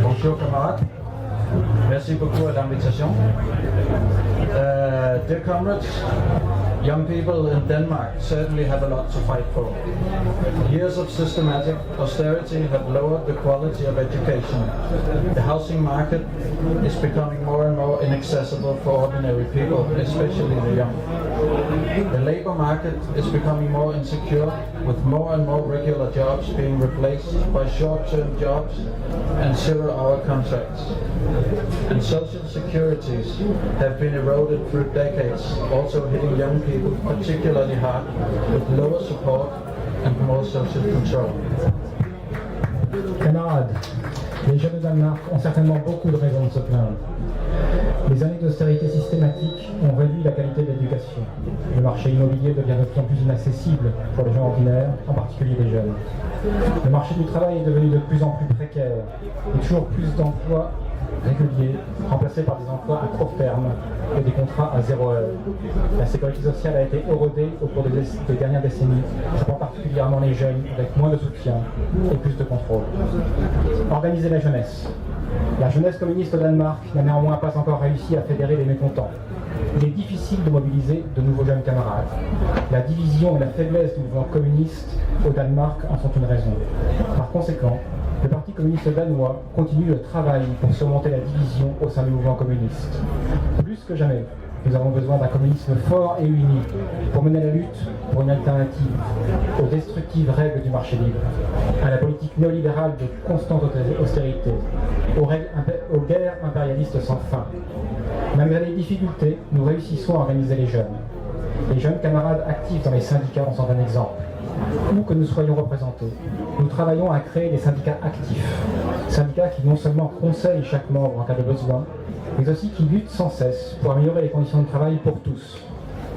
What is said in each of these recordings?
Bonjour camarades, merci beaucoup à l'invitation. Dear comrades, young people in Denmark certainly have a lot to fight for. Years of systematic austerity have lowered the quality of education. The housing market is becoming more and more inaccessible for ordinary people, especially the young. The labor market is becoming more insecure, with more and more regular jobs being replaced by short-term jobs and zero-hour contracts. And social securities have been eroded through decades, also hitting young people particularly hard, with lower support and more social control. Camarades, les jeunes de Danemark ont certainement beaucoup de raisons de se plaindre. Les années d'austérité systématique ont réduit la qualité de l'éducation. Le marché immobilier devient de plus en plus inaccessible pour les gens ordinaires, en particulier les jeunes. Le marché du travail est devenu de plus en plus précaire et toujours plus d'emplois réguliers, remplacés par des emplois à court terme et des contrats à 0 heure. La sécurité sociale a été érodée au cours des dernières décennies, frappant particulièrement les jeunes avec moins de soutien et plus de contrôle. Organiser la jeunesse. La jeunesse communiste au Danemark n'a néanmoins pas encore réussi à fédérer les mécontents. Il est difficile de mobiliser de nouveaux jeunes camarades. La division et la faiblesse du mouvement communiste au Danemark en sont une raison. Par conséquent, le Parti communiste danois continue le travail pour surmonter la division au sein du mouvement communiste. Plus que jamais, nous avons besoin d'un communisme fort et uni pour mener la lutte pour une alternative aux destructives règles du marché libre, à la politique néolibérale de constante austérité, aux guerres impérialistes sans fin. Malgré les difficultés, nous réussissons à organiser les jeunes. Les jeunes camarades actifs dans les syndicats en sont un exemple. Où que nous soyons représentés, nous travaillons à créer des syndicats actifs. Syndicats qui non seulement conseillent chaque membre en cas de besoin, mais aussi qui luttent sans cesse pour améliorer les conditions de travail pour tous.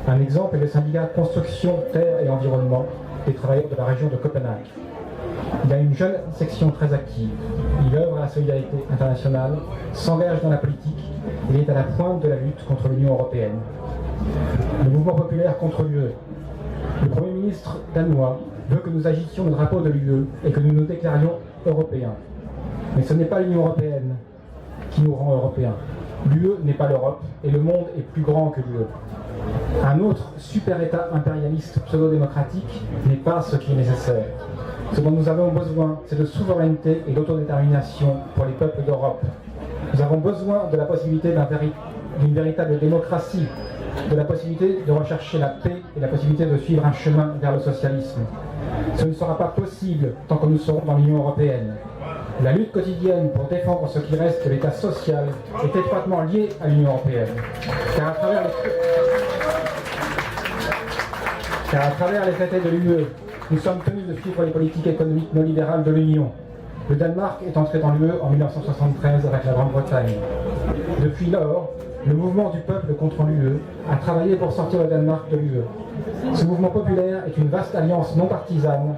Un exemple est le syndicat Construction, Terre et Environnement des travailleurs de la région de Copenhague. Il a une jeune section très active. Il œuvre à la solidarité internationale, s'engage dans la politique et est à la pointe de la lutte contre l'Union européenne. Le mouvement populaire contre l'UE. Le Premier ministre danois veut que nous agissions le drapeau de l'UE et que nous nous déclarions européens. Mais ce n'est pas l'Union européenne qui nous rend européens. L'UE n'est pas l'Europe et le monde est plus grand que l'UE. Un autre super-État impérialiste pseudo-démocratique n'est pas ce qui est nécessaire. Ce dont nous avons besoin, c'est de souveraineté et d'autodétermination pour les peuples d'Europe. Nous avons besoin de la possibilité d'une véritable démocratie, de la possibilité de rechercher la paix et la possibilité de suivre un chemin vers le socialisme. Ce ne sera pas possible tant que nous serons dans l'Union européenne. La lutte quotidienne pour défendre ce qui reste de l'État social est étroitement liée à l'Union européenne. Car à travers les traités de l'UE, nous sommes tenus de suivre les politiques économiques néolibérales de l'Union. Le Danemark est entré dans l'UE en 1973 avec la Grande-Bretagne. Depuis lors, le mouvement du peuple contre l'UE a travaillé pour sortir le Danemark de l'UE. Ce mouvement populaire est une vaste alliance non partisane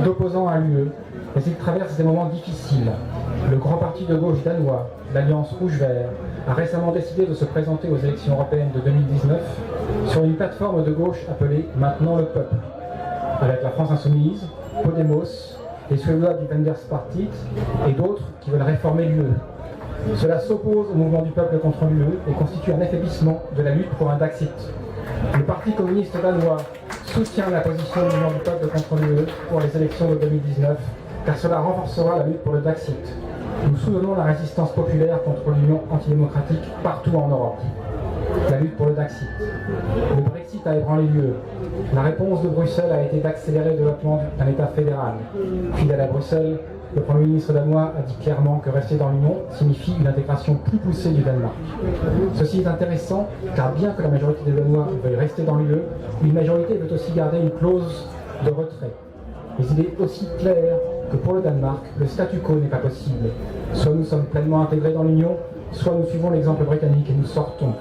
d'opposants à l'UE, mais il traverse des moments difficiles. Le grand parti de gauche danois, l'Alliance Rouge-Vert, a récemment décidé de se présenter aux élections européennes de 2019 sur une plateforme de gauche appelée Maintenant le peuple, avec la France Insoumise, Podemos, les Suédois du Vänsterpartiet et d'autres qui veulent réformer l'UE. Cela s'oppose au mouvement du peuple contre l'UE et constitue un affaiblissement de la lutte pour un Daxit. Le Parti communiste danois soutient la position du mouvement du peuple contre l'UE pour les élections de 2019, car cela renforcera la lutte pour le Daxit. Nous soutenons la résistance populaire contre l'Union antidémocratique partout en Europe. La lutte pour le Daxit. Le Brexit a ébranlé l'UE. La réponse de Bruxelles a été d'accélérer le développement d'un État fédéral. Fidèle à Bruxelles, le Premier ministre danois a dit clairement que rester dans l'Union signifie une intégration plus poussée du Danemark. Ceci est intéressant car bien que la majorité des Danois veuillent rester dans l'UE, une majorité veut aussi garder une clause de retrait. Mais il est aussi clair que pour le Danemark, le statu quo n'est pas possible. Soit nous sommes pleinement intégrés dans l'Union, soit nous suivons l'exemple britannique et nous sortons.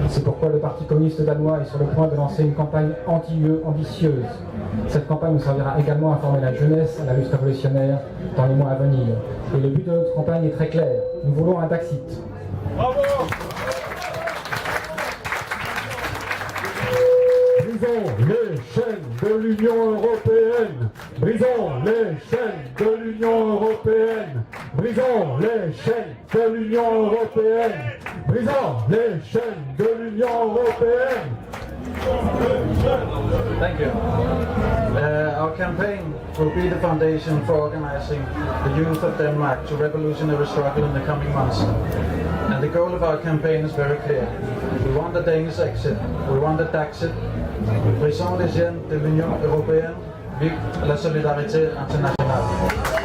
C'est pourquoi le Parti communiste danois est sur le point de lancer une campagne anti-UE ambitieuse. Cette campagne nous servira également à former la jeunesse à la lutte révolutionnaire dans les mois à venir. Et le but de notre campagne est très clair. Nous voulons un Daxit. Bravo ! Brisons les chaînes de l'Union européenne. Brisons les chaînes de l'Union européenne. Brisons les chaînes de l'Union européenne. Brisons les chaînes de l'Union européenne. Thank you. Our campaign will be the foundation for organizing the youth of Denmark to revolutionary struggle in the coming months. And the goal of our campaign is very clear. We want a Danish exit. We want a Daxit. Brisons les jeunes de l'Union européenne. Vive la solidarité internationale.